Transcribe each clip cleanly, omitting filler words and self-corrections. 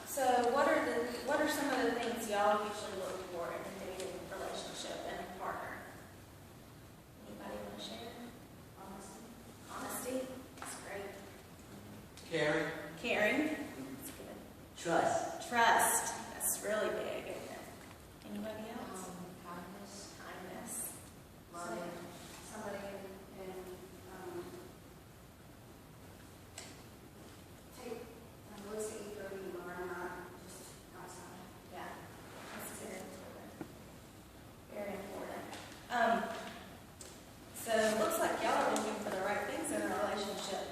So what are some of the things y'all usually look for in a dating relationship and a partner? Anybody want to share? Honesty. That's great. Caring. That's good. Trust. That's really big, isn't it? Anybody else? Kindness. Somebody can take let's eat or eat or not just outside. Yeah, that's very important. Very important. So it looks like y'all are looking for the right things in a relationship.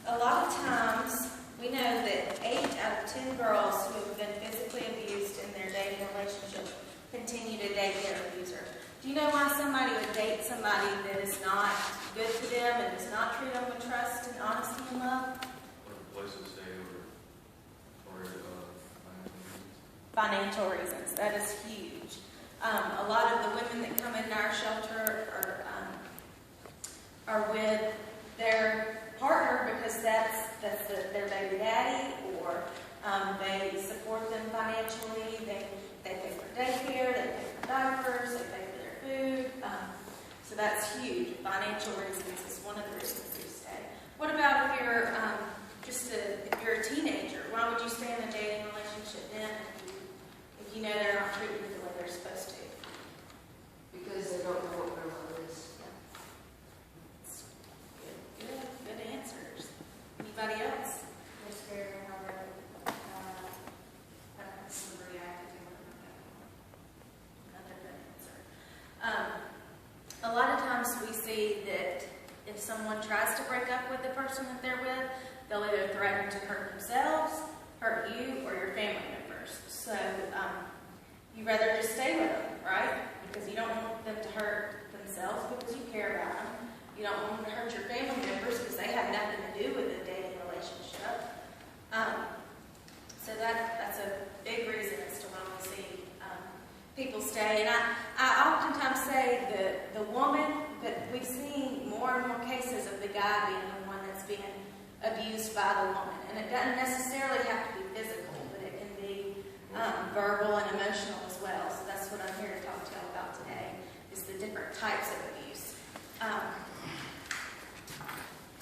A lot of times we know that 8 out of 10 girls who have been physically abused in their dating relationship continue to date their abuser. Do you know why somebody would date somebody that is not good to them and does not treat them with trust and honesty and love? Financial reasons. That is huge. A lot of the women that come into our shelter are with their partner because that's their baby daddy, or they support them financially. They pay for daycare, they pay for diapers, they pay for their food. So that's huge. Financial reasons is one of the reasons we stay. What about if you're if you're a teenager? Why would you stay in a dating relationship then if you know they're not treating you the way they're supposed to? Because they don't know what their love is. Good answers. Anybody else? They're scared of how they're reacting to Another good answer. A lot of times we see that if someone tries to break up with the person that they're with, they'll either threaten to hurt themselves, hurt you, or your family members. So you'd rather just stay with them, right? Because you don't want them to hurt themselves because you care about them. You don't want them to hurt your family members because they have nothing to do with a dating relationship. So that's a big reason as to why we see people stay. And I oftentimes say that the woman, that we've seen more and more cases of the guy being the one that's being abused by the woman. And it doesn't necessarily have to be physical, but it can be verbal and emotional as well. So that's what I'm here to talk to y'all about today, is the different types of abuse.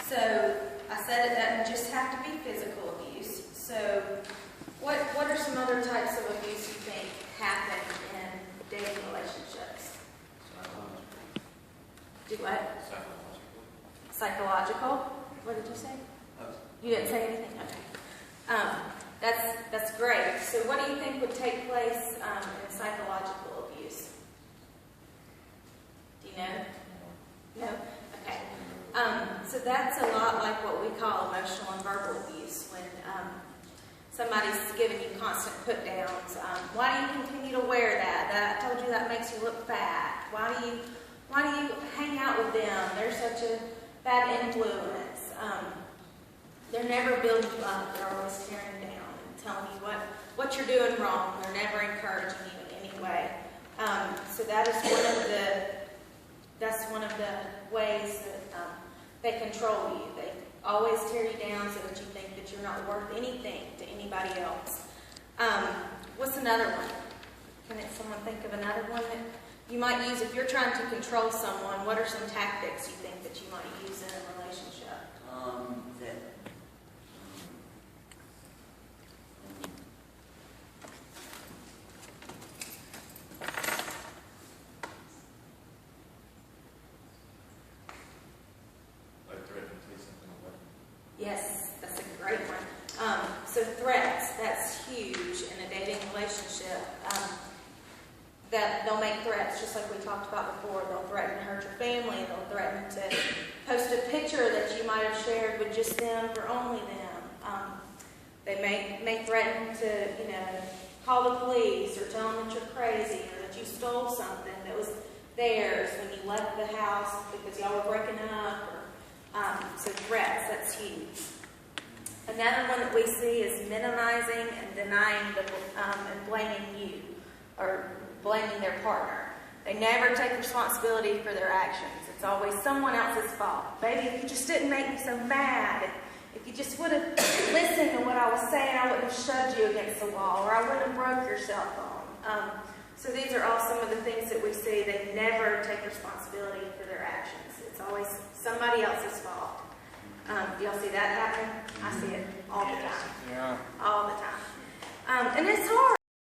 So I said it doesn't just have to be physical abuse. So what are some other types of abuse you think happen in dating relationships? Do what? Psychological. What did you say? You didn't say anything? Okay. That's great. So what do you think would take place in psychological abuse? Do you know? No? Okay. So that's a lot like what we call emotional and verbal abuse, when somebody's giving you constant put-downs. Why do you continue to wear that? I told you that makes you look fat. Why do you hang out with them? They're such a bad influence. They're never building you up. They're always tearing you down and telling you what you're doing wrong. They're never encouraging you in any way. So that's one of the ways that they control you. They always tear you down so that you think that you're not worth anything to anybody else. What's another one? Can someone think of another one that you might use if you're trying to control someone? What are some tactics you think that you might use in a relationship? Yes, that's a great one. So threats, that's huge in a dating relationship. That they'll make threats, just like we talked about before. They'll threaten to hurt your family. They'll threaten to post a picture that you might have shared with just them for only them. They may threaten to, call the police or tell them that you're crazy or that you stole something that was theirs when you left the house because y'all were breaking up. So threats, that's huge. Another one that we see is minimizing and denying and blaming you or blaming their partner. They never take responsibility for their actions. It's always someone else's fault. Baby, if you just didn't make me so mad, if you just would have listened to what I was saying, I wouldn't have shoved you against the wall, or I wouldn't have broke your cell phone. So these are all some of the things that we see. They never take responsibility for their actions. It's always somebody else's fault. Do y'all see that happening? I see it all the time. Yeah. All the time. And it's hard.